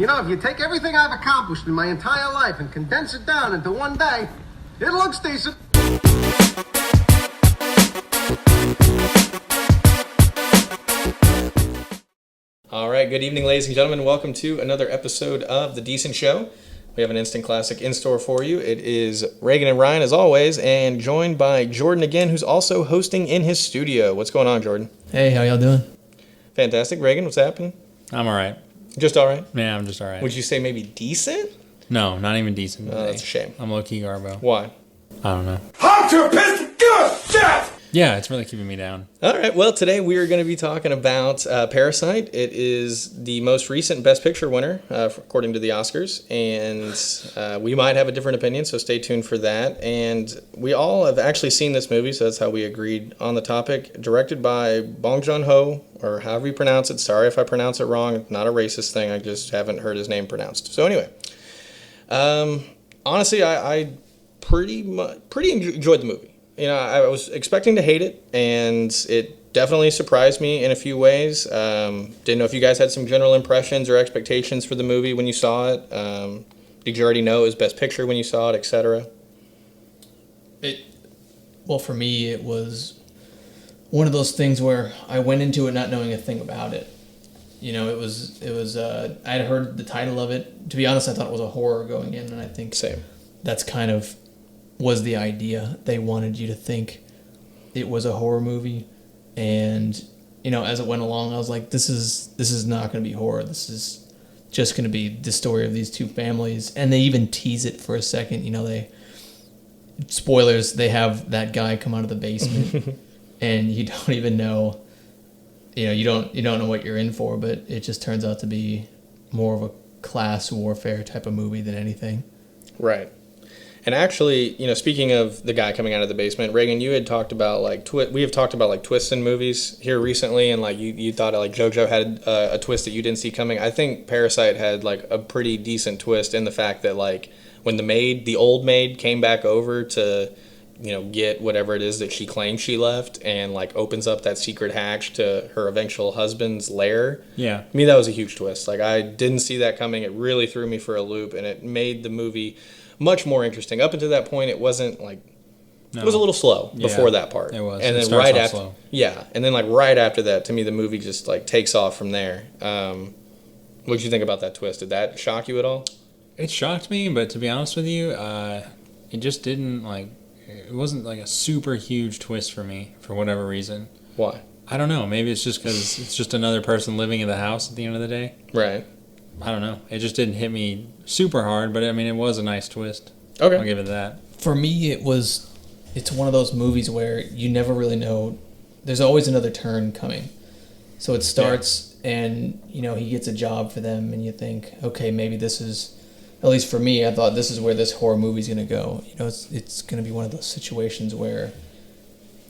You know, if you take everything I've accomplished in my entire life and condense it down into one day, it looks decent. All right, good evening, ladies and gentlemen. Welcome to another episode of The Decent Show. We have an instant classic in store for you. It is Reagan and Ryan, as always, and joined by Jordan again, who's also hosting in his studio. What's going on, Jordan? Hey, how y'all doing? Fantastic. Reagan, what's happening? I'm all right. Just all right? Yeah, I'm just all right. Would you say maybe decent? No, not even decent. Oh, that's a shame. I'm low-key Garbo. Why? I don't know. I'm too pissed to give a shit! Yeah, it's really keeping me down. All right, well, today we are going to be talking about Parasite. It is the most recent Best Picture winner, according to the Oscars, and we might have a different opinion, so stay tuned for that. And we all have actually seen this movie, so that's how we agreed on the topic. Directed by Bong Joon-ho, or however you pronounce it. Sorry if I pronounce it wrong. It's not a racist thing. I just haven't heard his name pronounced. So anyway, honestly, I pretty enjoyed the movie. You know, I was expecting to hate it, and it definitely surprised me in a few ways. Didn't know if you guys had some general impressions or expectations for the movie when you saw it. Did you already know it was Best Picture when you saw it, etc.? Well, for me, it was one of those things where I went into it not knowing a thing about it. You know, it was. I had heard the title of it. To be honest, I thought it was a horror going in, and I think Same. That's kind of was the idea. They wanted you to think it was a horror movie, and you know, as it went along, I was like, this is not going to be horror. This is just going to be the story of these two families, and they even tease it for a second. You know, spoilers. They have that guy come out of the basement, and you don't even know. You know, you don't know what you're in for, but it just turns out to be more of a class warfare type of movie than anything. Right. And actually, you know, speaking of the guy coming out of the basement, Reagan, you had talked about we have talked about like twists in movies here recently, and like you thought like JoJo had a twist that you didn't see coming. I think Parasite had like a pretty decent twist in the fact that like when the old maid came back over to, you know, get whatever it is that she claims she left, and like opens up that secret hatch to her eventual husband's lair. Yeah. To me, that was a huge twist. Like I didn't see that coming. It really threw me for a loop, and it made the movie much more interesting. Up until that point, it wasn't like it was a little slow before that part. It was. And it then right after, slow. yeah, and then like right after that, to me, the movie just like takes off from there. What did you think about that twist? Did that shock you at all? It shocked me, but to be honest with you, it just didn't like. It wasn't like a super huge twist for me for whatever reason. Why? I don't know. Maybe it's just because it's just another person living in the house at the end of the day. Right. I don't know. It just didn't hit me super hard, but I mean, it was a nice twist. Okay. I'll give it that. For me, it's one of those movies where you never really know. There's always another turn coming. So it starts and, you know, he gets a job for them and you think, okay, maybe this is, at least for me, I thought this is where this horror movie's going to go. You know, it's going to be one of those situations where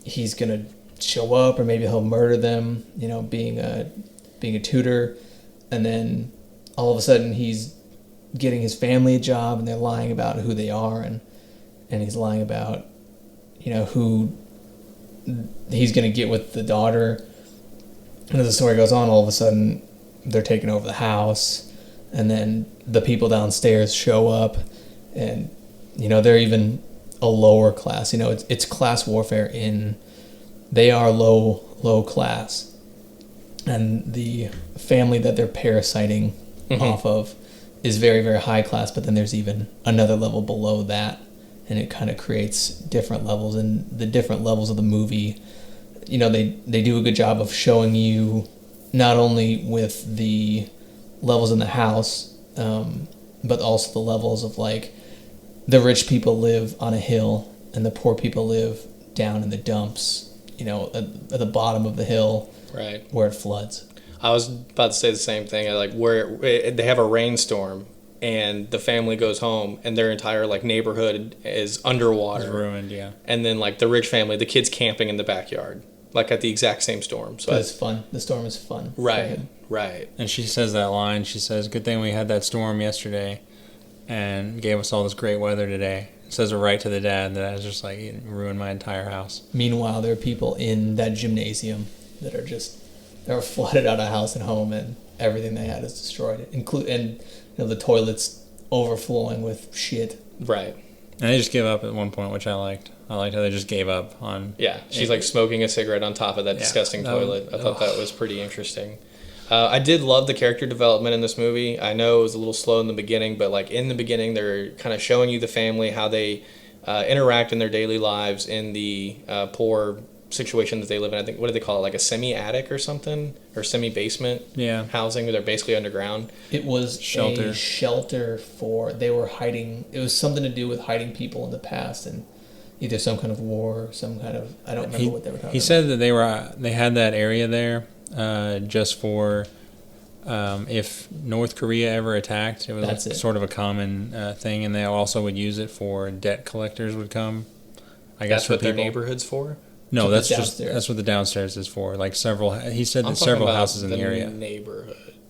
he's going to show up or maybe he'll murder them, you know, being a tutor, and then all of a sudden he's getting his family a job and they're lying about who they are, and he's lying about, you know, who he's going to get with the daughter. And as the story goes on, all of a sudden they're taking over the house, and then the people downstairs show up, and, you know, they're even a lower class. You know, it's class warfare they are low class. And the family that they're parasiting off of is very, very high class, but then there's even another level below that, and it kind of creates different levels. And the different levels of the movie, you know, they do a good job of showing you not only with the levels in the house, but also the levels of like the rich people live on a hill and the poor people live down in the dumps, you know, at the bottom of the hill, right, where it floods. I was about to say the same thing. Like where they have a rainstorm and the family goes home and their entire like neighborhood is underwater, It's ruined. Yeah. And then like the rich family, the kids camping in the backyard, like at the exact same storm. So it's fun. The storm is fun. Right. Right. And she says that line. She says, "Good thing we had that storm yesterday, and gave us all this great weather today." Says it right to the dad. That is just like, it ruined my entire house. Meanwhile, there are people in that gymnasium that are flooded out of house and home, and everything they had is destroyed, and the toilets overflowing with shit. Right. And they just give up at one point, which I liked. I liked how they just gave up on. Yeah, she's like smoking a cigarette on top of that disgusting toilet. I thought that was pretty interesting. I did love the character development in this movie. I know it was a little slow in the beginning, but like in the beginning, they're kind of showing you the family, how they interact in their daily lives in the poor situation that they live in. I think, what do they call it? Like a semi-attic or something? Or semi-basement housing where they're basically underground. It was Shelter. a shelter for, they were hiding, it was something to do with hiding people in the past and either some kind of war or some kind of, I don't remember what they were talking about. He said that they had that area there just for if North Korea ever attacked. It was sort of a common thing, and they also would use it for debt collectors would come. I guess that's what their neighborhood's for? No, that's what the downstairs is for. Like he said that several houses in the area.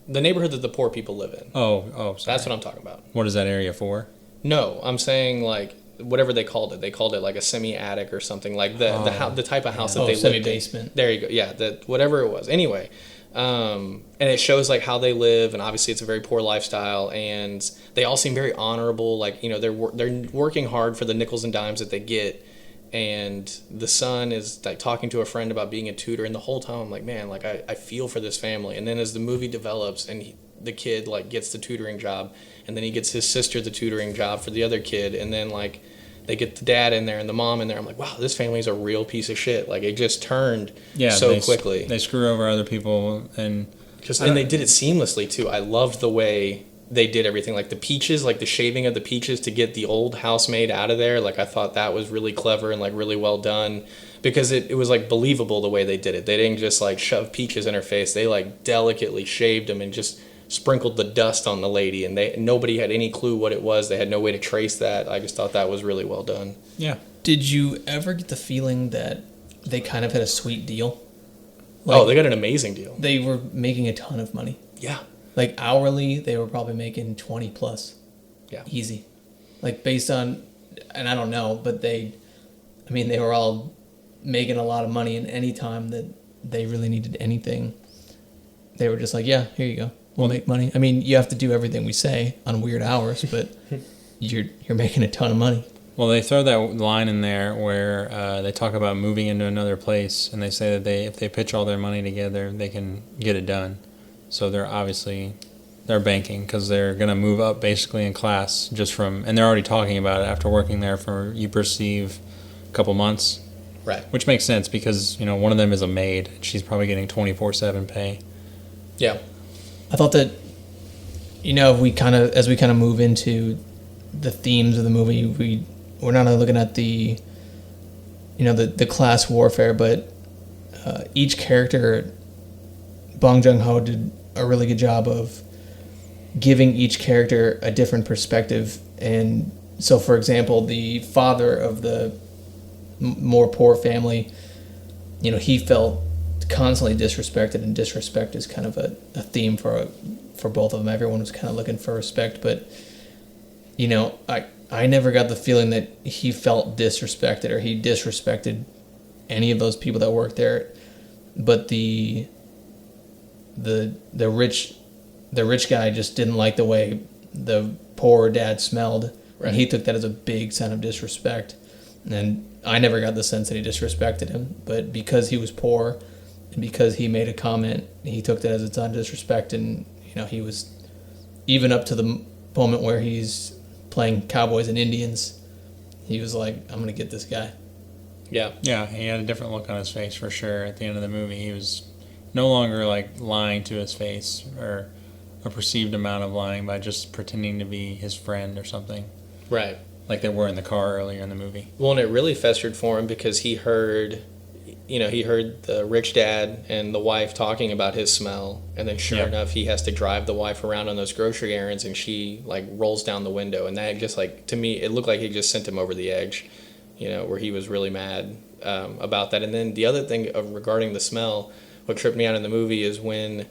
The neighborhood that the poor people live in. Oh, sorry. That's what I'm talking about. What is that area for? No, I'm saying like whatever they called it. They called it like a semi-attic or something, like the type of house that they lived in. Semi-basement. There you go. Yeah, whatever it was. Anyway, and it shows like how they live, and obviously it's a very poor lifestyle, and they all seem very honorable. Like they're working hard for the nickels and dimes that they get. And the son is like talking to a friend about being a tutor, and the whole time I'm like, man, like I feel for this family. And then as the movie develops and the kid like gets the tutoring job, and then he gets his sister the tutoring job for the other kid, and then like they get the dad in there and the mom in there, I'm like, wow, this family's a real piece of shit. Like it just turned so quickly. They screw over other people, and they did it seamlessly too. I loved the way they did everything, like the peaches, like the shaving of the peaches to get the old housemaid out of there. Like I thought that was really clever and like really well done, because it was like believable the way they did it. They didn't just like shove peaches in her face. They like delicately shaved them and just sprinkled the dust on the lady, and nobody had any clue what it was. They had no way to trace that. I just thought that was really well done. Yeah. Did you ever get the feeling that they kind of had a sweet deal? Like, they got an amazing deal. They were making a ton of money. Yeah. Like hourly, they were probably making 20 plus. Yeah. Easy. Like based on, and I don't know, but they were all making a lot of money, and any time that they really needed anything, they were just like, yeah, here you go. We'll make money. I mean, you have to do everything we say on weird hours, but you're making a ton of money. Well, they throw that line in there where they talk about moving into another place, and they say that if they pitch all their money together, they can get it done. So they're banking, because they're going to move up basically in class and they're already talking about it after working there for, you perceive, a couple months. Right. Which makes sense, because, one of them is a maid. She's probably getting 24/7 pay. Yeah. I thought that, as we kind of move into the themes of the movie, we're not only looking at the class warfare, but each character, Bong Joon-ho did a really good job of giving each character a different perspective. And so, for example, the father of the more poor family, he felt constantly disrespected, and disrespect is kind of a theme for both of them. Everyone was kind of looking for respect, but I never got the feeling that he felt disrespected or he disrespected any of those people that worked there. But the rich guy just didn't like the way the poor dad smelled, right. And he took that as a big sign of disrespect. And I never got the sense that he disrespected him, but because he was poor and because he made a comment, he took that as a sign of disrespect. And he was even up to the moment where he's playing Cowboys and Indians. He was like, I'm gonna get this guy. Yeah. Yeah, he had a different look on his face for sure. At the end of the movie, he was no longer like lying to his face, or a perceived amount of lying, by just pretending to be his friend or something. Right. Like they were in the car earlier in the movie. Well, and it really festered for him because he heard the rich dad and the wife talking about his smell, and then sure enough, he has to drive the wife around on those grocery errands, and she like rolls down the window, and that just like, to me, it looked like he just sent him over the edge, where he was really mad about that. And then the other thing regarding the smell, what tripped me out in the movie is when,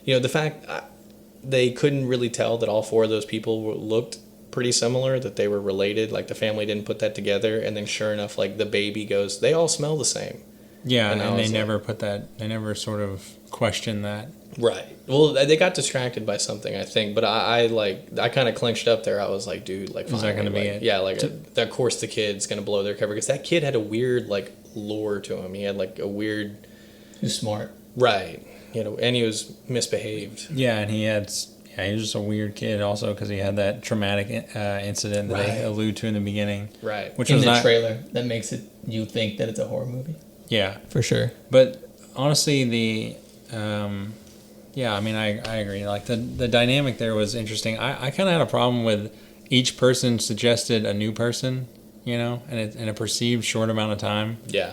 the fact they couldn't really tell that all four of those people looked pretty similar, that they were related, like the family didn't put that together, and then sure enough, like the baby goes, they all smell the same. Yeah, And I and they was never put that. They never sort of questioned that. Right. Well, they got distracted by something, I think. But I kind of clenched up there. I was like, dude, like, Is that gonna be like, it? Yeah, like, of course the kid's gonna blow their cover because that kid had a weird like lore to him. He had like a weird. Who's smart? Right. And he was misbehaved. Yeah, and he was just a weird kid also because he had that traumatic incident that they allude to in the beginning. Right. Which In was the not. trailer, that makes it you think that it's a horror movie. Yeah, For sure. but honestly, yeah, I mean, I agree. Like the dynamic there was interesting. I kind of had a problem with each person suggested a new person, in a perceived short amount of time, Yeah.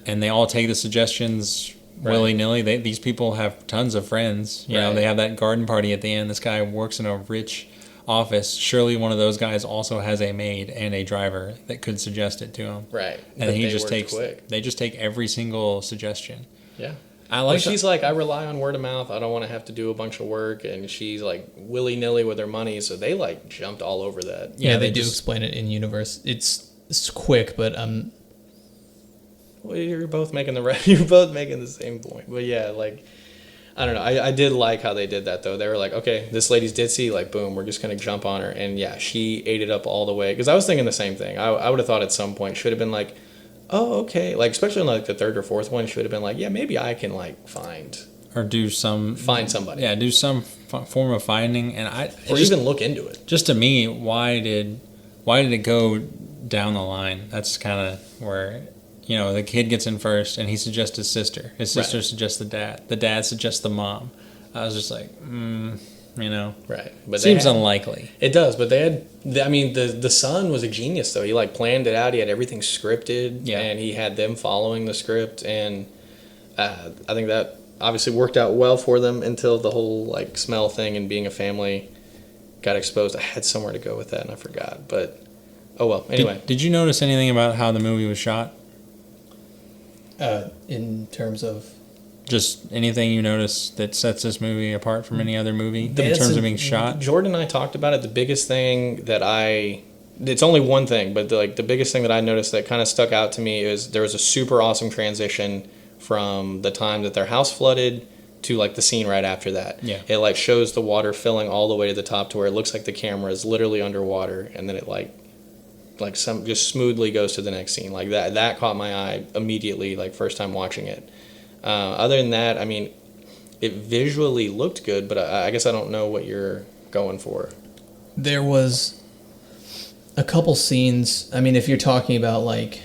and they all take the suggestions willy nilly. These people have tons of friends. You know, Right. they have that garden party at the end. This guy works in a rich office. Surely one of those guys also has a maid and a driver that could suggest it to him. Right. And But he they just worked takes. quick. They just take every single suggestion. Yeah. I Like like. she's like, I rely on word of mouth. I don't want to have to do a bunch of work, and she's like willy nilly with her money. So they like jumped all over that. Yeah, they they do just- explain it in universe. It's quick, but Well, you're both making you're both making the same point. But yeah, like I don't know. I did like how they did that though. They were like, okay, this lady's ditzy. Like, boom, we're just gonna jump on her. And yeah, she ate it up all the way. Because I was thinking the same thing. I would have thought at some point should have been like, oh, okay. Like especially in like the third or fourth one, should have been like, yeah, maybe I can like find or do some find somebody. Yeah, do some form of finding, and Or even look into it. just to me, why did it go down the line? That's kind of where the kid gets in first, and he suggests his sister. His sister Right. suggests the dad. The dad suggests the mom. I was just like, Right. But seems unlikely. It does, but the son was a genius though. He like planned it out. He had everything scripted, Yeah. and he had them following the script, and I think that obviously worked out well for them until the whole like smell thing and being a family got exposed. I had somewhere to go with that and I forgot, but oh well. Anyway, Did you notice anything about how the movie was shot? in terms of Just anything you notice that sets this movie apart from any other movie in That's terms of being shot? Jordan and I talked about it. The biggest thing that it's only one thing, but the biggest thing that I noticed that kind of stuck out to me is there was a super awesome transition from the time that their house flooded to like the scene right after that. Yeah. It like shows the water filling all the way to the top to where it looks like the camera is literally underwater, and then it like some just smoothly goes to the next scene. Like that caught my eye immediately, like first time watching it. Other than that, I mean, it visually looked good, but I guess I don't know what you're going for. there was a couple scenes. I mean, if you're talking about like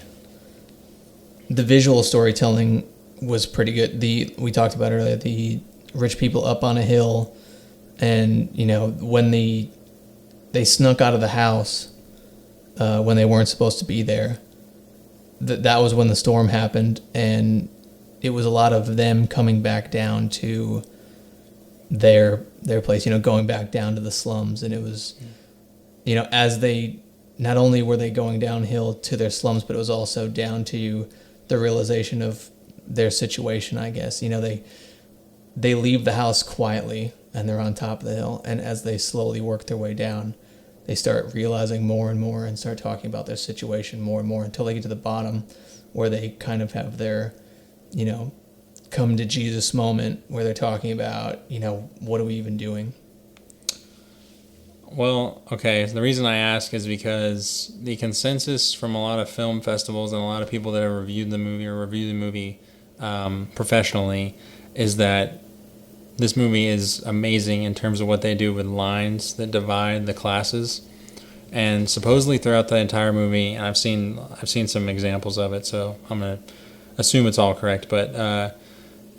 the visual storytelling was pretty good. We talked about earlier the rich people up on a hill, and when they snuck out of the house when they weren't supposed to be there. That was when the storm happened, and it was a lot of them coming back down to their place, going back down to the slums. And it was, as they, not only were they going downhill to their slums, but it was also down to the realization of their situation, I guess. They leave the house quietly and they're on top of the hill. And as they slowly work their way down, they start realizing more and more and start talking about their situation more and more until they get to the bottom where they kind of have their, come to Jesus moment where they're talking about, what are we even doing? Well, okay. So the reason I ask is because the consensus from a lot of film festivals and a lot of people that have reviewed the movie or review the movie professionally is that this movie is amazing in terms of what they do with lines that divide the classes. And supposedly throughout the entire movie, and I've seen some examples of it, so I'm gonna assume it's all correct. But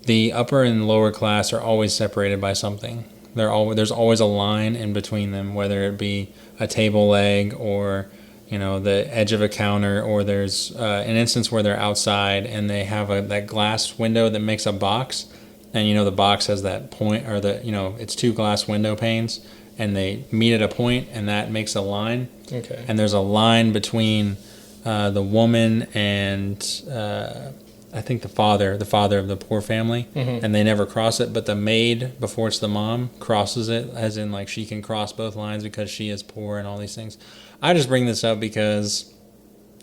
the upper and lower class are always separated by something. There's always a line in between them, whether it be a table leg or the edge of a counter, or there's an instance where they're outside and they have that glass window that makes a box, and the box has that point, or it's two glass window panes, and they meet at a point, and that makes a line. Okay. And there's a line between the woman and I think the father of the poor family, and they never cross it. But the maid, before it's the mom, crosses it, as in like she can cross both lines because she is poor and all these things. I just bring this up because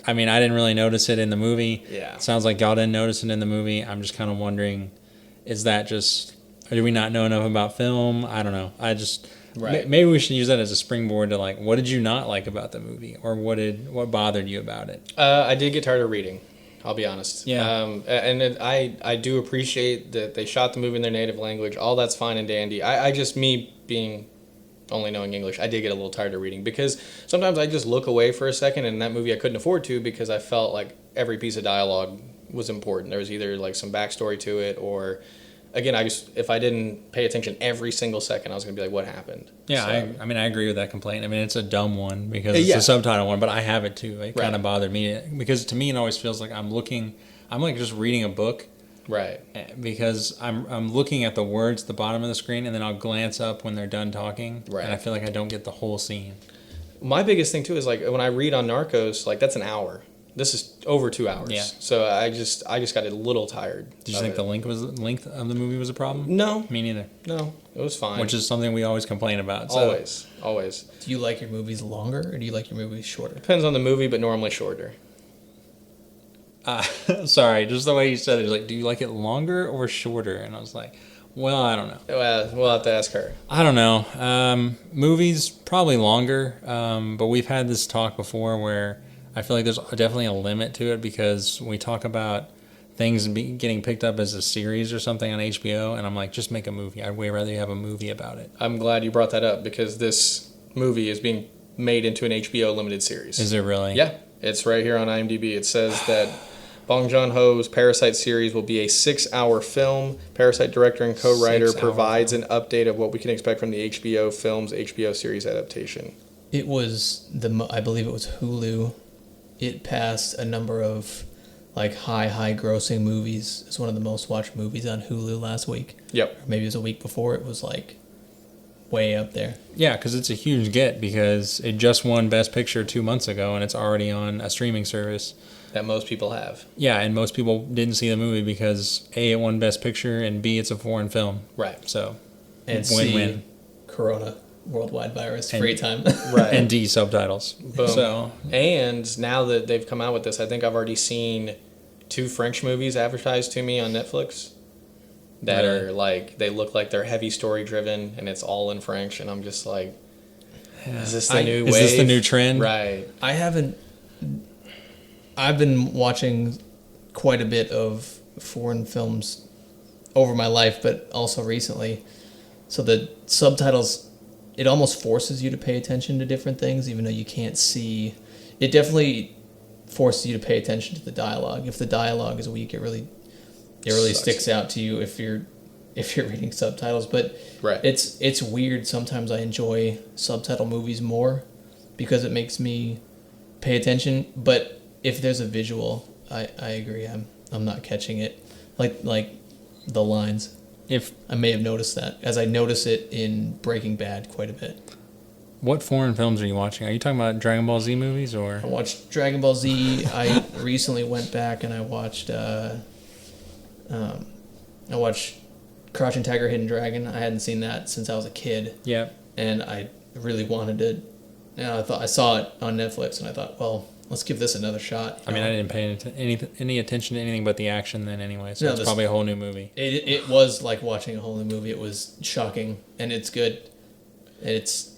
I mean, I didn't really notice it in the movie. Yeah. Sounds like y'all didn't notice it in the movie. I'm just kind of wondering, is that just, or do we not know enough about film? I don't know. I just, Right. maybe we should use that as a springboard to like, what did you not like about the movie, or what bothered you about it? I did get tired of reading. I'll be honest. Yeah. I do appreciate that they shot the movie in their native language. All that's fine and dandy. I just, me being only knowing English, I did get a little tired of reading because sometimes I just look away for a second, and in that movie I couldn't afford to because I felt like every piece of dialogue was important. There was either like some backstory to it, or again, if I didn't pay attention every single second, I was gonna be like, what happened? Yeah, So, I mean, I agree with that complaint. I mean, it's a dumb one because it's a subtitle one, but I have it too. It kind of bothered me because to me it always feels like I'm like just reading a book. right. Because I'm looking at the words at the bottom of the screen, and then I'll glance up when they're done talking, Right. and I feel like I don't get the whole scene. My biggest thing too is like when I read on Narcos, like that's an hour. This is over 2 hours. Yeah. So I just got a little tired. Did you think the length of the movie was a problem? No, Me neither. no, it was fine. Which is something we always complain about. So. Always. Do you like your movies longer or do you like your movies shorter? Depends on the movie, but normally shorter. Sorry, just the way you said it, like, do you like it longer or shorter? And I was like, well, I don't know. Well, we'll have to ask her. I don't know. Movies probably longer, but we've had this talk before where I feel like there's definitely a limit to it because we talk about things getting picked up as a series or something on HBO, and I'm like, just make a movie. I'd way rather you have a movie about it. I'm glad you brought that up because this movie is being made into an HBO limited series. Is it really? Yeah, it's right here on IMDb. It says that Bong Joon-ho's Parasite series will be a 6-hour film. Parasite director and co-writer 6 hour provides an update of what we can expect from the HBO film's HBO series adaptation. It was I believe it was Hulu. It passed a number of like high grossing movies. It's one of the most watched movies on Hulu last week. Yep. Or maybe it was a week before. It was like way up there. Yeah, because it's a huge get because it just won Best Picture 2 months ago, and it's already on a streaming service. That most people have. Yeah, and most people didn't see the movie because A, it won Best Picture, and B, it's a foreign film. Right. So, And win-win. C, Corona, worldwide virus, free time. Right. And D, subtitles. Boom. So, And now that they've come out with this, I think I've already seen 2 French movies advertised to me on Netflix that Really? are like, they look like they're heavy story driven and it's all in French. And I'm just like, is this the new wave? is this the new trend? Right. I've been watching quite a bit of foreign films over my life, but also recently. So the subtitles, it almost forces you to pay attention to different things, even though you can't see. It definitely forces you to pay attention to the dialogue. If the dialogue is weak, it really Sucks. sticks out to you if you're reading subtitles. But Right. it's weird. Sometimes I enjoy subtitle movies more because it makes me pay attention. But if there's a visual, I agree. I'm not catching it. Like the lines. I may have noticed that, as I notice it in Breaking Bad quite a bit. What foreign films are you watching? Are you talking about Dragon Ball Z movies or? I watched Dragon Ball Z. I recently went back and I watched Crouching Tiger, Hidden Dragon. I hadn't seen that since I was a kid. Yeah. And I really wanted to. I saw it on Netflix and I thought, well, let's give this another shot. I mean, I didn't pay any attention to anything but the action then anyway, so No, it's this- probably a whole new movie. It was like watching a whole new movie. It was shocking, and it's good. It's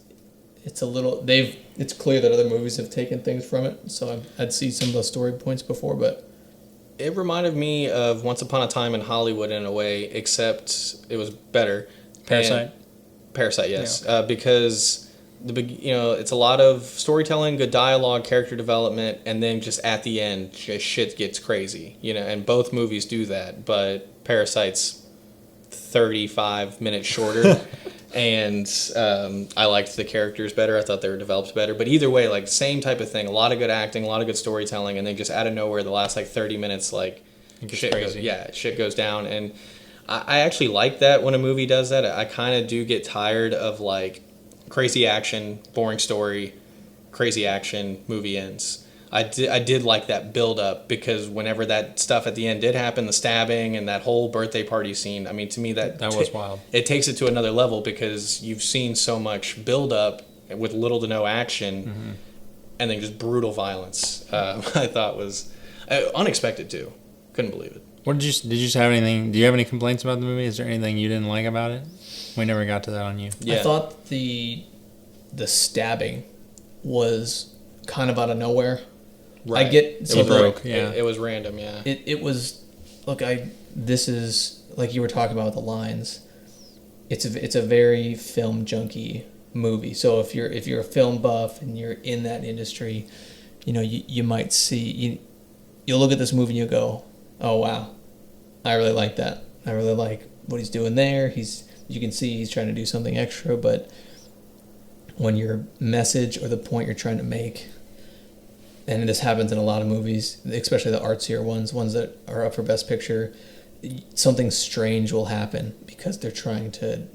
a little. It's clear that other movies have taken things from it, so I'd see some of the story points before, but It reminded me of Once Upon a Time in Hollywood in a way, except it was better. Parasite? Parasite, yes. Because it's a lot of storytelling, good dialogue, character development, and then just at the end, just shit gets crazy. And both movies do that, but Parasite's 35 minutes shorter. And I liked the characters better. I thought they were developed better. But either way, like, same type of thing. A lot of good acting, a lot of good storytelling, and then just out of nowhere, the last, 30 minutes, It gets shit crazy. shit goes down. And I actually like that when a movie does that. I kind of do get tired of, crazy action, boring story, crazy action, movie ends. I did like that build up because whenever that stuff at the end did happen, the stabbing and that whole birthday party scene, I mean, to me that was wild. It takes it to another level because you've seen so much build up with little to no action. and then just brutal violence. I thought was unexpected too. Couldn't believe it. What did you have anything? Do you have any complaints about the movie? Is there anything you didn't like about it? We never got to that on you. Yeah. I thought the stabbing was kind of out of nowhere. Right. I get It was broke, like, yeah. It was random, yeah. It was look. This is like you were talking about with the lines. It's a very film junky movie. So if you're a film buff and you're in that industry, you might see you'll look at this movie and you'll go, oh wow, I really like that. I really like what he's doing there. You can see he's trying to do something extra, but when your message or the point you're trying to make, and this happens in a lot of movies, especially the artsier ones that are up for Best Picture, something strange will happen because they're trying to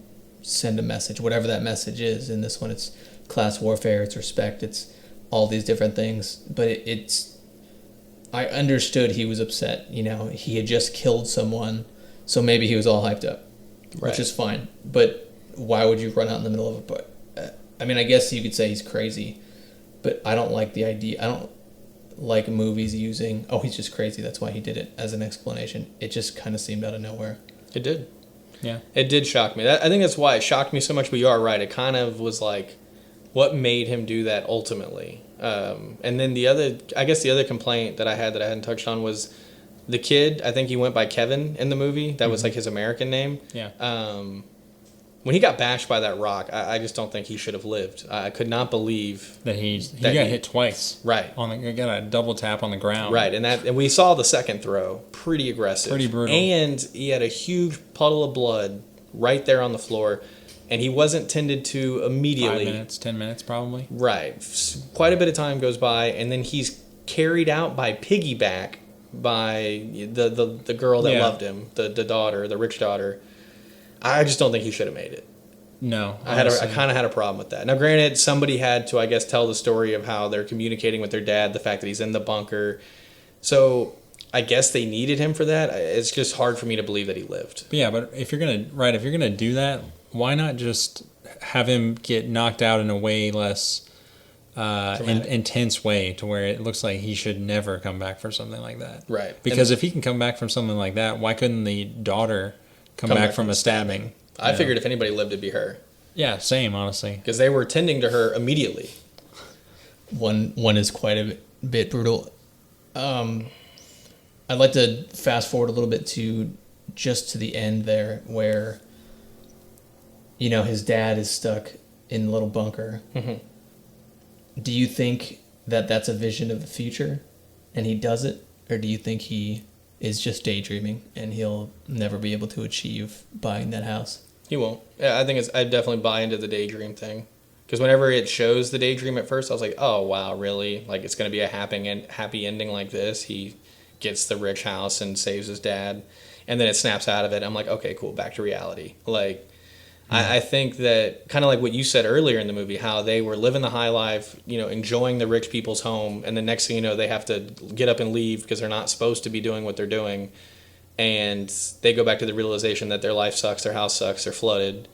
send a message, whatever that message is. In this one, it's class warfare, it's respect, it's all these different things. But I understood he was upset. He had just killed someone, so maybe he was all hyped up, Right. which is fine. But why would you run out in the middle of a... I mean, I guess you could say he's crazy, but I don't like the idea. I don't like movies using, oh, he's just crazy, that's why he did it, as an explanation. It just kind of seemed out of nowhere. It did. Yeah. It did shock me. I think that's why it shocked me so much, but you are right. It kind of was like, what made him do that ultimately? And then the other complaint that I hadn't touched on was the kid. I think he went by Kevin in the movie. That was like his American name. Yeah. When he got bashed by that rock, I just don't think he should have lived. I could not believe That he got hit twice. Right. He got a double tap on the ground. Right, and we saw the second throw, pretty aggressive, Pretty brutal. and he had a huge puddle of blood right there on the floor, and he wasn't tended to immediately. 5 minutes, 10 minutes probably. Right, quite a bit of time goes by, and then he's carried out by piggyback by the girl that Yeah. loved him, the daughter, the rich daughter. I just don't think he should have made it. No. I honestly. kind of had a problem with that. Now, granted, somebody had to, I guess, tell the story of how they're communicating with their dad, the fact that he's in the bunker. So I guess they needed him for that. It's just hard for me to believe that he lived. Yeah, but if you're gonna do that, why not just have him get knocked out in a way less intense way, to where it looks like he should never come back for something like that? Right. Because if he can come back from something like that, why couldn't the daughter come back from a stabbing? I figured if anybody lived, it'd be her. Yeah, same, honestly. Because they were tending to her immediately. One is quite a bit brutal. I'd like to fast forward a little bit to the end there, where his dad is stuck in a little bunker. Mm-hmm. Do you think that that's a vision of the future and he does it, or do you think he is just daydreaming and he'll never be able to achieve buying that house? He won't. Yeah, I definitely buy into the daydream thing. Because whenever it shows the daydream at first, I was like, oh, wow, really? Like, it's going to be a happy ending like this? He gets the rich house and saves his dad. And then it snaps out of it. I'm like, okay, cool, back to reality. Like, I think that kind of like what you said earlier in the movie, how they were living the high life, enjoying the rich people's home. And the next thing you know, they have to get up and leave because they're not supposed to be doing what they're doing. And they go back to the realization that their life sucks, their house sucks, they're flooded.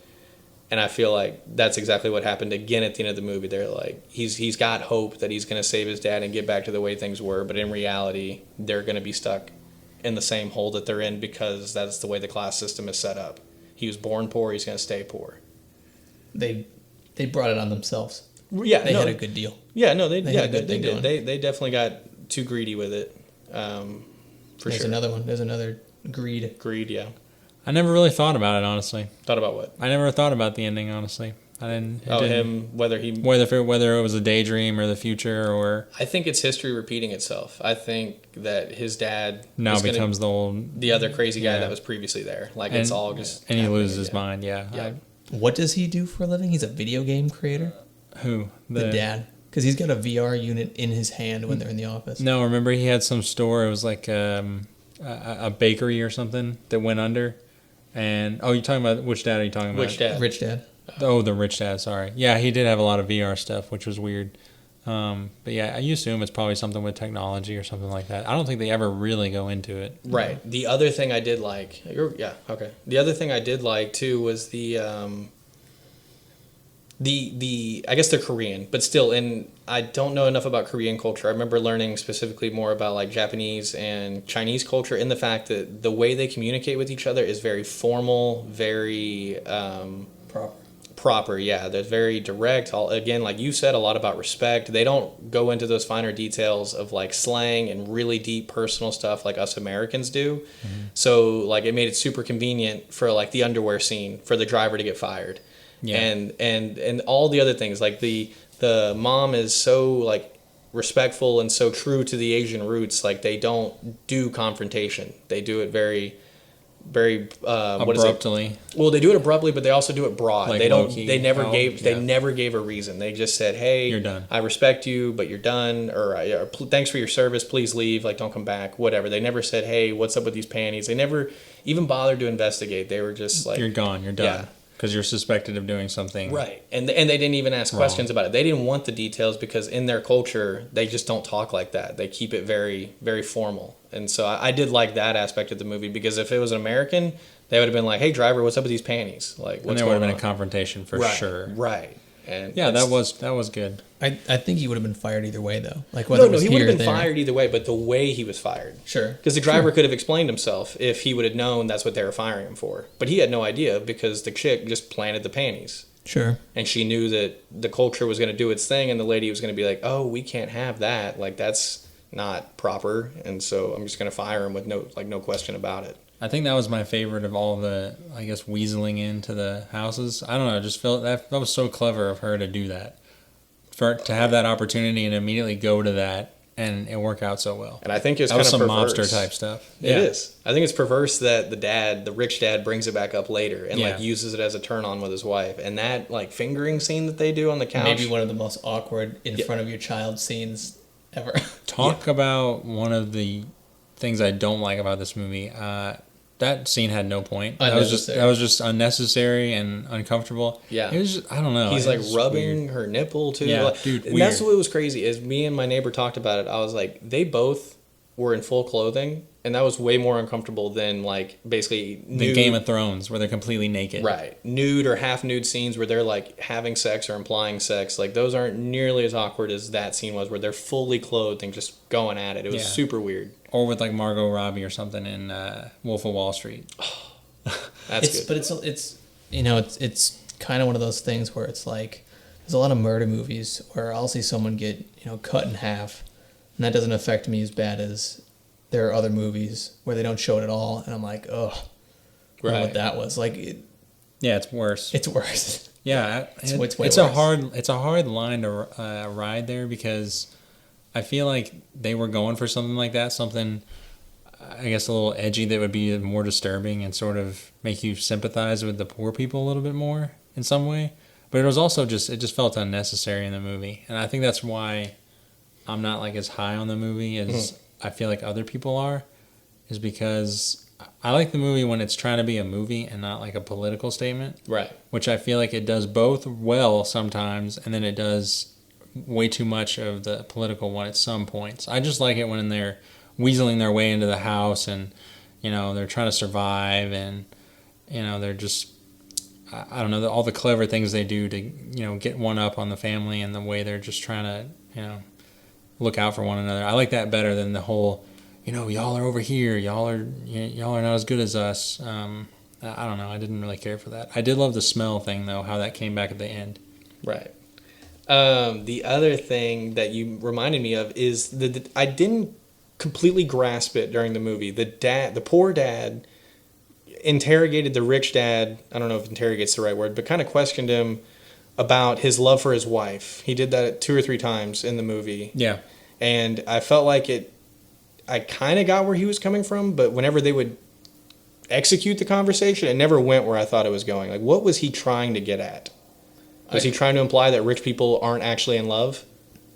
And I feel like that's exactly what happened again at the end of the movie. They're like, he's got hope that he's going to save his dad and get back to the way things were. But in reality, they're going to be stuck in the same hole that they're in because that's the way the class system is set up. He was born poor, he's going to stay poor. They brought it on themselves. Yeah, They had a good deal. Yeah, no, they had a good thing did. going. They definitely got too greedy with it. For There's sure. another one. There's another greed. Greed, yeah. I never really thought about it, honestly. Thought about what? I never thought about the ending, honestly. I didn't. Whether Whether it was a daydream or the future, or I think it's history repeating itself. I think that his dad now is becomes the other crazy guy Yeah. that was previously there. Like, and, it's all just... and he happening loses his again. mind. Yeah. Yeah. What does he do for a living? He's a video game creator? Who? The dad. Because he's got a VR unit in his hand when they're in the office. No, remember he had some store. It was like a bakery or something that went under. And you're talking about which dad are you talking about? Which dad? Rich dad. Oh, the rich dad. Sorry. Yeah, he did have a lot of VR stuff, which was weird. But yeah, I assume it's probably something with technology or something like that. I don't think they ever really go into it. Right. The other thing I did like... The other thing I did like, too, was the I guess they're Korean, but still, and I don't know enough about Korean culture. I remember learning specifically more about like Japanese and Chinese culture in the fact that the way they communicate with each other is very formal, very proper. Yeah, they're very direct. Again, like you said, a lot about respect. They don't go into those finer details of like slang and really deep personal stuff like us Americans do. Mm-hmm. So like it made it super convenient for like the underwear scene for the driver to get fired. Yeah. And all the other things, like the mom is so like respectful and so true to the Asian roots. Like they don't do confrontation. They do it very abruptly. Well, they do it abruptly, but they also do it broad. Like they don't. low-key. They never gave a reason. They just said, "Hey, you're done. I respect you, but you're done." Or "Thanks for your service. Please leave. Like, don't come back." Whatever. They never said, "Hey, what's up with these panties?" They never even bothered to investigate. They were just like, "You're gone. You're done." Yeah. Because you're suspected of doing something right, and they didn't even ask questions about it. They didn't want the details because in their culture they just don't talk like that. They keep it very, very formal, and so I did like that aspect of the movie because if it was an American, they would have been like, "Hey, driver, what's up with these panties?" Like, what's and there going would have been on? a confrontation for sure. Right, and yeah, that was good. I think he would have been fired either way, though. Like no, he would have been fired either way, but the way he was fired. Sure. Because the driver could have explained himself if he would have known that's what they were firing him for. But he had no idea because the chick just planted the panties. Sure. And she knew that the culture was going to do its thing, and the lady was going to be like, "Oh, we can't have that. Like, that's not proper." And so I'm just going to fire him with no question about it. I think that was my favorite of all the, I guess, weaseling into the houses. I don't know, I just felt that was so clever of her to do that. To have that opportunity and immediately go to that and it work out so well. And I think it's kind of some perverse. mobster type stuff. It is. I think it's perverse that the rich dad brings it back up later and like uses it as a turn on with his wife. And that like fingering scene that they do on the couch. Maybe one of the most awkward in front of your child scenes ever. Talk about one of the things I don't like about this movie. That scene had no point. That was just unnecessary and uncomfortable. Yeah, it was just, I don't know. He's like rubbing her nipple too. Yeah, like, dude. And that's what was crazy. Is me and my neighbor talked about it. I was like, they both were in full clothing, and that was way more uncomfortable than like basically nude. The Game of Thrones where they're completely naked. Right, nude or half nude scenes where they're like having sex or implying sex. Like those aren't nearly as awkward as that scene was, where they're fully clothed and just going at it. It was super weird. Or with like Margot Robbie or something in Wolf of Wall Street. That's good. But it's kind of one of those things where it's like there's a lot of murder movies where I'll see someone get cut in half, and that doesn't affect me as bad as there are other movies where they don't show it at all, and I'm like, ugh, I don't know what that was like. Yeah, it's worse. It's worse. Yeah, it's way worse. It's a hard line to ride there because I feel like they were going for something like that, something, I guess, a little edgy that would be more disturbing and sort of make you sympathize with the poor people a little bit more in some way. But it was also it just felt unnecessary in the movie. And I think that's why I'm not like as high on the movie as I feel like other people are, is because I like the movie when it's trying to be a movie and not like a political statement. Right. Which I feel like it does both well sometimes, and then it does way too much of the political one at some points. I just like it when they're weaseling their way into the house and, they're trying to survive and, they're just, I don't know, all the clever things they do to, get one up on the family and the way they're just trying to, look out for one another. I like that better than the whole, y'all are over here, y'all are not as good as us. I don't know. I didn't really care for that. I did love the smell thing though, how that came back at the end. Right. The other thing that you reminded me of is that I didn't completely grasp it during the movie. The poor dad interrogated the rich dad. I don't know if interrogate's the right word, but kind of questioned him about his love for his wife. He did that 2 or 3 times in the movie. Yeah. And I felt like I kind of got where he was coming from, but whenever they would execute the conversation, it never went where I thought it was going. Like, what was he trying to get at? Was he trying to imply that rich people aren't actually in love?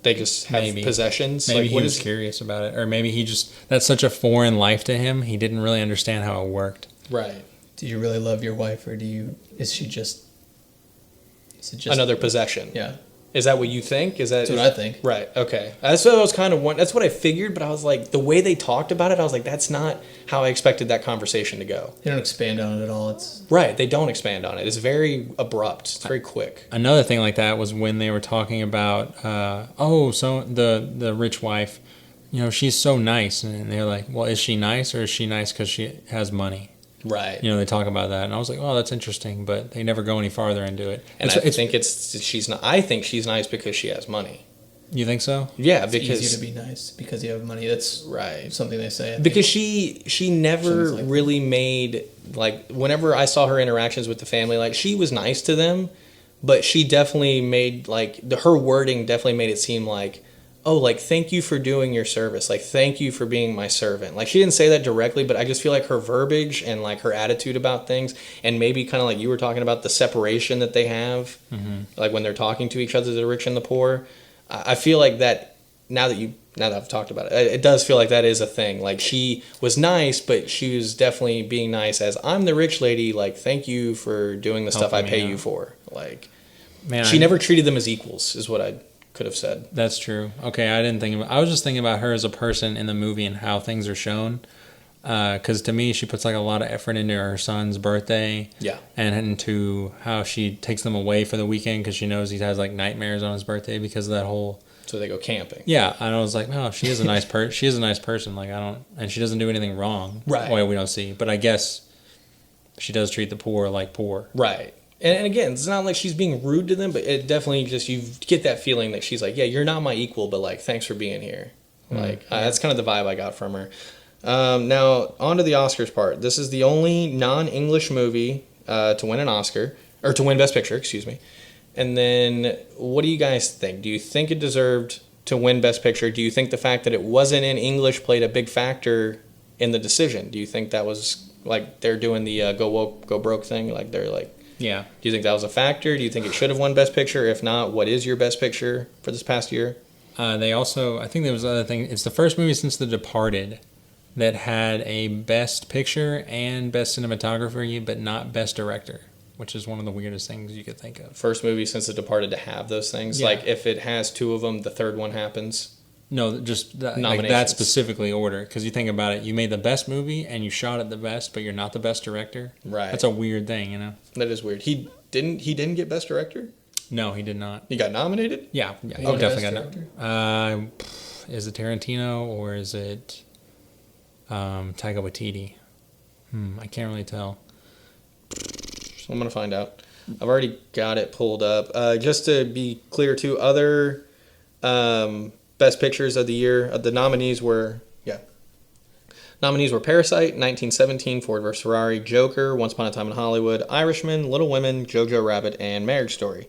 They just have possessions? Maybe he was curious about it. Or maybe that's such a foreign life to him, he didn't really understand how it worked. Right. Do you really love your wife, or is it just another possession? Yeah. Is that what you think? That's what I think. Right. Okay. That's what I was kind of. That's what I figured, but I was like, the way they talked about it, I was like, that's not how I expected that conversation to go. They don't expand on it at all. It's Right. They don't expand on it. It's very abrupt. It's very quick. Another thing like that was when they were talking about, so the rich wife, she's so nice, and they're like, well, is she nice, or is she nice because she has money? Right. They talk about that, and I was like, oh, that's interesting, but they never go any farther into it. And I think she's not. I think she's nice because she has money. You think so? Yeah, it's because easier to be nice because you have money. That's right. Something they say. Because she never really made, like, whenever I saw her interactions with the family, like, she was nice to them, but she definitely made, like, her wording definitely made it seem like, oh, like, thank you for doing your service. Like, thank you for being my servant. Like, she didn't say that directly, but I just feel like her verbiage and, like, her attitude about things, and maybe kind of like you were talking about the separation that they have, like, when they're talking to each other, the rich and the poor. I feel like that, now that I've talked about it, it does feel like that is a thing. Like, she was nice, but she was definitely being nice as, I'm the rich lady, like, thank you for doing the stuff I pay you for. Like, she never treated them as equals, is what I could have said. That's true. Okay, I was just thinking about her as a person in the movie and how things are shown. Because to me, she puts like a lot of effort into her son's birthday. Yeah. And into how she takes them away for the weekend because she knows he has like nightmares on his birthday because of that whole. So they go camping. Yeah, and I was like, no, she is a nice she is a nice person. Like, and she doesn't do anything wrong. Right. Well, we don't see, but I guess she does treat the poor like poor. Right. And again, it's not like she's being rude to them, but it definitely just, you get that feeling that she's like, yeah, you're not my equal, but like, thanks for being here. Like, that's kind of the vibe I got from her. Now, on to the Oscars part. This is the only non-English movie to win an Oscar, or to win Best Picture, excuse me. And then, what do you guys think? Do you think it deserved to win Best Picture? Do you think the fact that it wasn't in English played a big factor in the decision? Do you think that was, like, they're doing the go woke, go broke thing? Like, they're like... Yeah. Do you think that was a factor? Do you think it should have won Best Picture? If not, what is your Best Picture for this past year? They also, I think there was another thing. It's the first movie since The Departed that had a Best Picture and Best Cinematography, but not Best Director, which is one of the weirdest things you could think of. First movie since The Departed to have those things? Yeah. Like, if it has two of them, the third one happens? No, just like that specifically order. Because you think about it, you made the best movie and you shot it the best, but you're not the best director. Right. That's a weird thing, you know? That is weird. He didn't get Best Director? No, he did not. He got nominated? Yeah, he definitely got nominated. Is it Tarantino or is it Taika Waititi? I can't really tell. I'm going to find out. I've already got it pulled up. Just to be clear, too, other Best Pictures of the year, the nominees were... Nominees were Parasite, 1917, Ford vs. Ferrari, Joker, Once Upon a Time in Hollywood, Irishman, Little Women, Jojo Rabbit, and Marriage Story.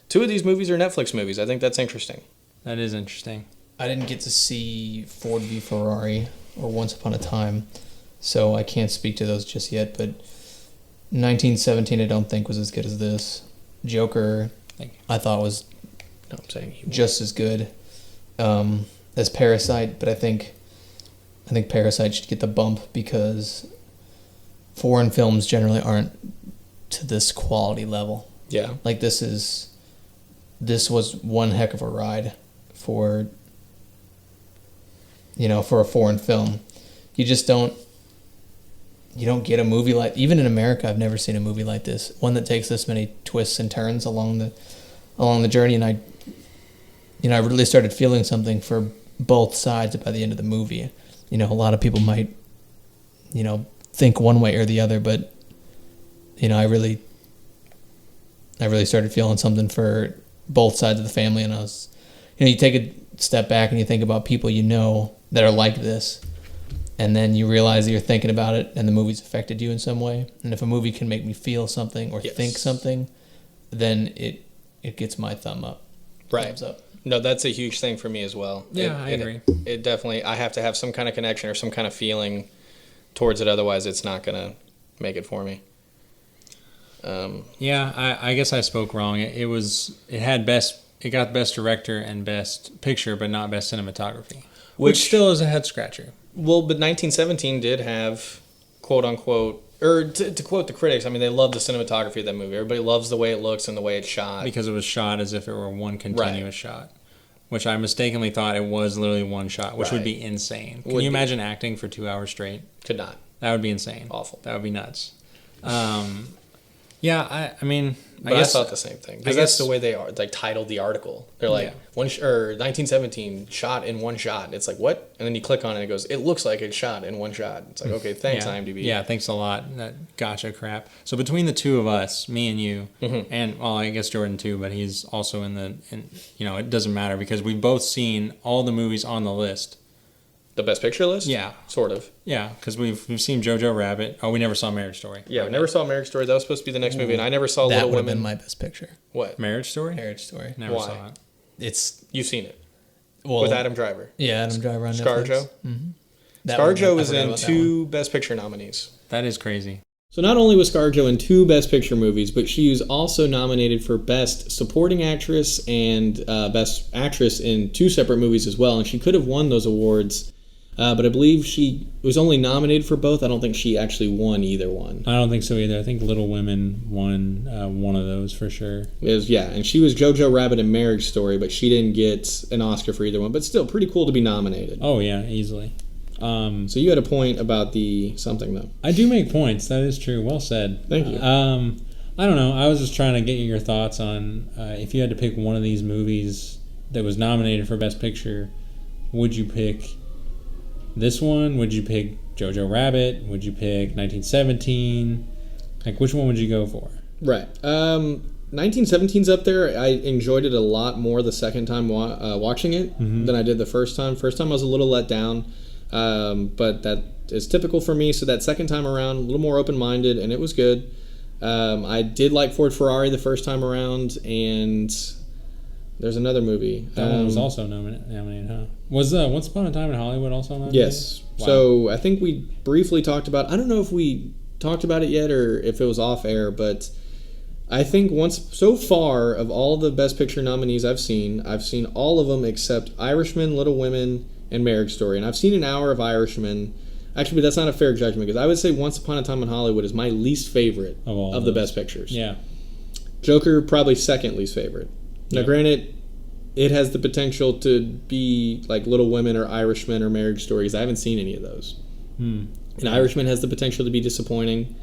2 of these movies are Netflix movies. I think that's interesting. That is interesting. I didn't get to see Ford v Ferrari or Once Upon a Time, so I can't speak to those just yet, but 1917 I don't think was as good as this. Joker I thought was just as good as Parasite, but I think Parasite should get the bump because foreign films generally aren't to this quality level. Yeah. Like this was one heck of a ride for a foreign film. You don't get a movie like, even in America I've never seen a movie like this, one that takes this many twists and turns along the journey, and I really started feeling something for both sides by the end of the movie. A lot of people might, think one way or the other, but, I really started feeling something for both sides of the family. And I was, you take a step back and you think about people that are like this, and then you realize that you're thinking about it and the movie's affected you in some way. And if a movie can make me feel something or think something, then it gets my thumb up. Right. Thumbs up. No, that's a huge thing for me as well. Yeah, I agree. It definitely, I have to have some kind of connection or some kind of feeling towards it. Otherwise, it's not going to make it for me. Yeah, I guess I spoke wrong. It got Best Director and Best Picture, but not Best Cinematography, which still is a head scratcher. Well, but 1917 did have, quote unquote, or to quote the critics, I mean, they love the cinematography of that movie. Everybody loves the way it looks and the way it's shot. Because it was shot as if it were one continuous shot. Which I mistakenly thought it was literally one shot, which would be insane. Can you imagine acting for 2 hours straight? Could not. That would be insane. Awful. That would be nuts. Yeah, I mean, But I thought the same thing. Because that's the way they are, like, titled the article. They're like, 1917 shot in one shot. It's like, what? And then you click on it and it goes, it looks like it's shot in one shot. It's like, okay, thanks, IMDb. Yeah, thanks a lot. That gotcha crap. So between the two of us, me and you, and, well, I guess Jordan too, but he's also it doesn't matter because we've both seen all the movies on the list. The Best Picture list? Yeah. Sort of. Yeah, because we've seen Jojo Rabbit. Oh, we never saw Marriage Story. Yeah, we never saw Marriage Story. That was supposed to be the next movie, and I never saw That Little would have Women. been my best picture. What? Marriage Story? Marriage Story. Never Why? saw it. It's You've seen it. well With Adam Driver. Yeah, Adam Driver on Netflix. ScarJo? Mm-hmm. ScarJo was in 2 Best Picture nominees. That is crazy. So not only was ScarJo in 2 Best Picture movies, but she was also nominated for Best Supporting Actress and Best Actress in 2 separate movies as well, and she could have won those awards. But I believe she was only nominated for both. I don't think she actually won either one. I don't think so either. I think Little Women won one of those for sure. And she was Jojo Rabbit in Marriage Story, but she didn't get an Oscar for either one. But still, pretty cool to be nominated. Oh, yeah, easily. So you had a point about the something, though. I do make points. That is true. Well said. Thank you. I don't know. I was just trying to get your thoughts on if you had to pick one of these movies that was nominated for Best Picture, would you pick this one? Would you pick Jojo Rabbit? Would you pick 1917? Like, which one would you go for? Right. 1917's up there. I enjoyed it a lot more the second time watching it than I did the first time. First time I was a little let down, but that is typical for me. So that second time around, a little more open-minded, and it was good. I did like Ford Ferrari the first time around, and there's another movie. That one was also nominated, huh? Was Once Upon a Time in Hollywood also nominated? Yes. Wow. So I think we briefly talked about, I don't know if we talked about it yet or if it was off air, but I think so far of all the Best Picture nominees I've seen all of them except Irishman, Little Women, and Marriage Story. And I've seen an hour of Irishman. Actually, that's not a fair judgment because I would say Once Upon a Time in Hollywood is my least favorite of the Best Pictures. Yeah. Joker, probably second least favorite. Now, granted, it has the potential to be like Little Women or Irishman or Marriage Story because I haven't seen any of those. And Irishman has the potential to be disappointing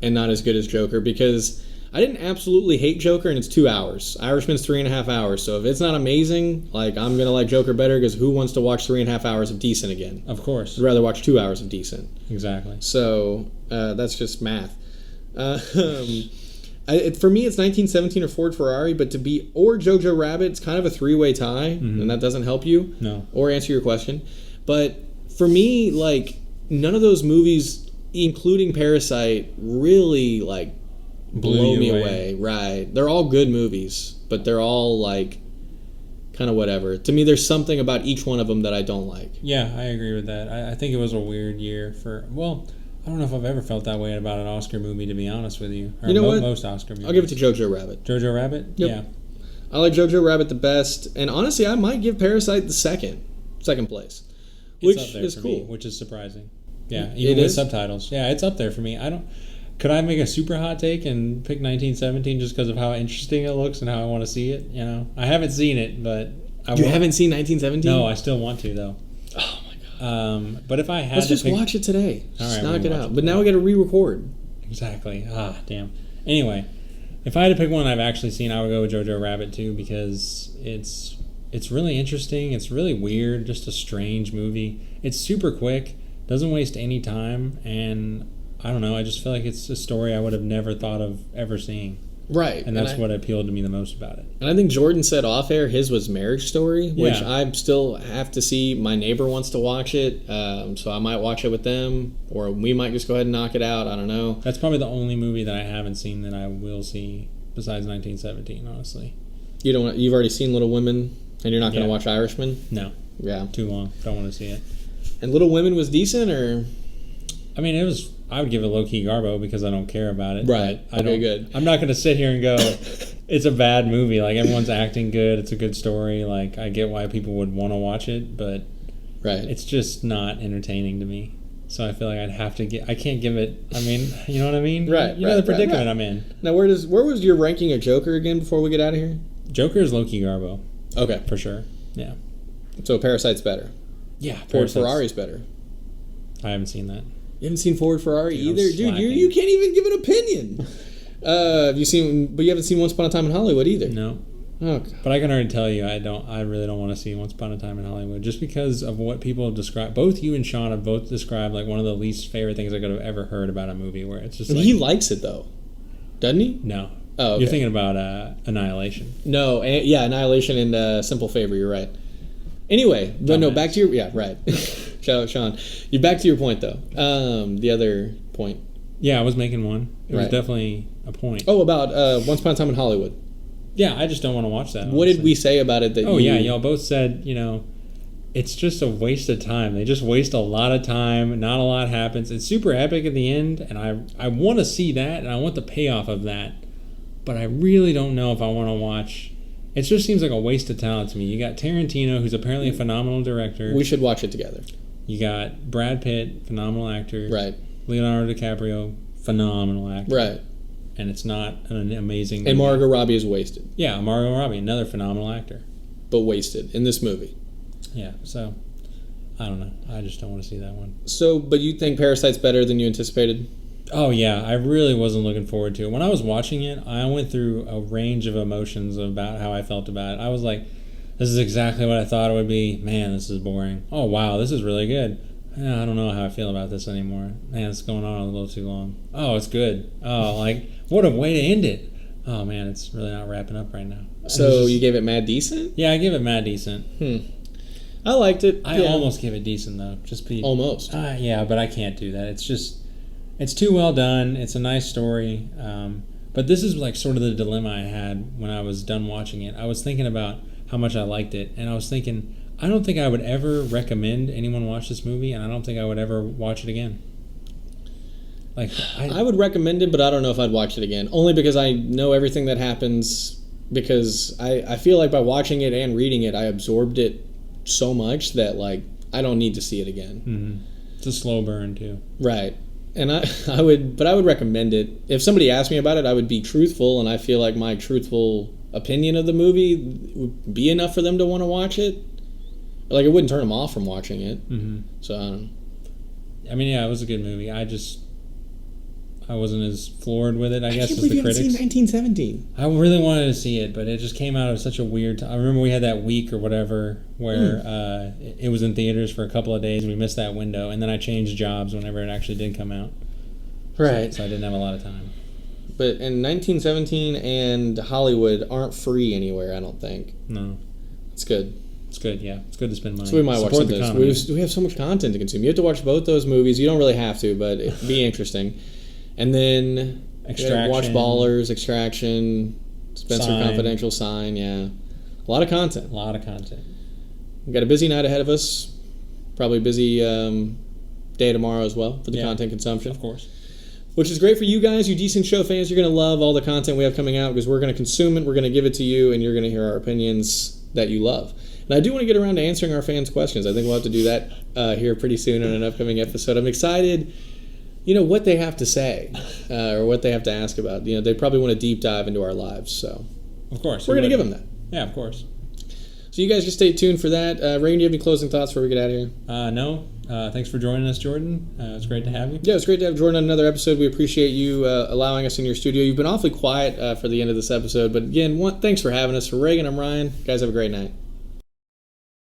and not as good as Joker because I didn't absolutely hate Joker and it's 2 hours. Irishman's 3.5 hours. So if it's not amazing, like I'm going to like Joker better because who wants to watch 3.5 hours of decent again? Of course. I'd rather watch 2 hours of decent. Exactly. So that's just math. For me, it's 1917 or Ford Ferrari, but or Jojo Rabbit, it's kind of a 3-way tie, and that doesn't help you or answer your question. But for me, like, none of those movies, including Parasite, really, like, blow me away. Right. They're all good movies, but they're all, like, kind of whatever. To me, there's something about each one of them that I don't like. Yeah, I agree with that. I think it was a weird year I don't know if I've ever felt that way about an Oscar movie, to be honest with you. Or you know what? Most Oscar movies. I'll give it to Jojo Rabbit. Jojo Rabbit? Yep. Yeah. I like Jojo Rabbit the best, and honestly, I might give Parasite the second place, which It's up there is for cool. me, which is surprising. Yeah, even with subtitles. Yeah, it's up there for me. Could I make a super hot take and pick 1917 just because of how interesting it looks and how I want to see it? You know, I haven't seen it, but You haven't seen 1917? No, I still want to though. Oh my god. But if I had Let's to just watch it today. All Just right, knock we'll it watch out. it But now we got to re-record. Exactly. Damn. Anyway, if I had to pick one I've actually seen, I would go with Jojo Rabbit too because it's really interesting. It's really weird. Just a strange movie. It's super quick. Doesn't waste any time, and I don't know. I just feel like it's a story I would have never thought of ever seeing. Right. And that's what appealed to me the most about it. And I think Jordan said off air his was Marriage Story, which Yeah. I still have to see. My neighbor wants to watch it, so I might watch it with them, or we might just go ahead and knock it out. I don't know. That's probably the only movie that I haven't seen that I will see besides 1917, honestly. You've already seen Little Women, and you're not going to watch Irishman? No. Yeah. Too long. Don't want to see it. And Little Women was decent, or? I mean, I would give it low-key garbo because I don't care about it. Right. Okay, good. I'm not going to sit here and go, it's a bad movie. Like, everyone's acting good. It's a good story. Like, I get why people would want to watch it, but right. it's just not entertaining to me. So I feel like I'd have to get. I can't give it. I mean, you know what I mean? Right, You know right, the predicament right. I'm in. Now, where was your ranking of Joker again before we get out of here? Joker is low-key Garbo, Okay, for sure. Yeah. so Parasite's better. Yeah. Ford Parasite's- Ferrari's better. I haven't seen that. You haven't seen Ford Ferrari Dude, I'm either, dude. slacking. You can't even give an opinion. Have you seen? But you haven't seen Once Upon a Time in Hollywood either. No. Oh, God. But I can already tell you, I really don't want to see Once Upon a Time in Hollywood, just because of what people have described. Both you and Sean have both described like one of the least favorite things I could have ever heard about a movie, where it's just like, He likes it though, doesn't he? no. Oh, okay. You're thinking about Annihilation. No, yeah, Annihilation and Simple Favor. You're right. Anyway, but no, Dumbass. back to your right. Sean, you back to your point though. The other point. Yeah, I was making one. It was Right. definitely a point. Oh, about Once Upon a Time in Hollywood. Yeah, I just don't want to watch that. What did honestly. we say about it? That Oh you, yeah, y'all both said, it's just a waste of time. They just waste a lot of time. Not a lot happens. It's super epic at the end, and I want to see that, and I want the payoff of that. But I really don't know if I want to watch. It just seems like a waste of talent to me. You got Tarantino, who's apparently a phenomenal director. We should watch it together. You got Brad Pitt, phenomenal actor. Right. Leonardo DiCaprio, phenomenal actor. Right. And it's not an amazing And movie. Margot Robbie is wasted, Yeah, Margot Robbie, another phenomenal actor. but wasted in this movie. Yeah, so I don't know. I just don't want to see that one. So, but you think Parasite's better than you anticipated? Oh yeah, I really wasn't looking forward to it. When I was watching it, I went through a range of emotions about how I felt about it. I was like, this is exactly what I thought it would be. Man, this is boring. Oh wow, this is really good. I don't know how I feel about this anymore. Man, it's going on a little too long. Oh, it's good. Oh, like, what a way to end it. Oh man, it's really not wrapping up right now. So you gave it mad decent? Yeah, I give it mad decent. I liked it. I almost give it decent though. Just be Almost. yeah, but I can't do that. It's just, it's too well done. It's a nice story. But this is like sort of the dilemma I had when I was done watching it. I was thinking about how much I liked it, and I was thinking, I don't think I would ever recommend anyone watch this movie, and I don't think I would ever watch it again. Like, I would recommend it, but I don't know if I'd watch it again. Only because I know everything that happens. Because I feel like by watching it and reading it, I absorbed it so much that like I don't need to see it again. It's a slow burn too. Right. And I would recommend it. If somebody asked me about it, I would be truthful, and I feel like my truthful opinion of the movie would be enough for them to want to watch it. Like, it wouldn't turn them off from watching it. So I don't know. I mean, yeah, it was a good movie. I wasn't as floored with it, I guess, can't as believe the you haven't critics. seen 1917. I really wanted to see it, but it just came out of such a weird time. I remember we had that week or whatever where it was in theaters for a couple of days. We missed that window, and then I changed jobs whenever it actually did come out. Right. So I didn't have a lot of time. But in 1917 and Hollywood aren't free anywhere, I don't think. No. It's good. It's good, yeah. It's good to spend money. So we might watch Support some the of economy. those. We have so much content to consume. You have to watch both those movies. You don't really have to, but it'd be interesting. And then Extraction. watch Ballers, Extraction, Spencer Sign. Confidential, Sign. Yeah, a lot of content. A lot of content. We've got a busy night ahead of us. Probably a busy day tomorrow as well for the Yeah. content consumption. Of course. Which is great for you guys, you decent show fans. You're going to love all the content we have coming out because we're going to consume it, we're going to give it to you, and you're going to hear our opinions that you love. And I do want to get around to answering our fans' questions. I think we'll have to do that here pretty soon in an upcoming episode. I'm excited, what they have to say or what they have to ask about. They probably want to deep dive into our lives, so Of course. we're going to give them that. Yeah, of course. So you guys just stay tuned for that. Reagan, do you have any closing thoughts before we get out of here? No. Thanks for joining us, Jordan. It's great to have you. Yeah, it's great to have Jordan on another episode. We appreciate you allowing us in your studio. You've been awfully quiet for the end of this episode, but again, thanks for having us. For Reagan, I'm Ryan. Guys, have a great night.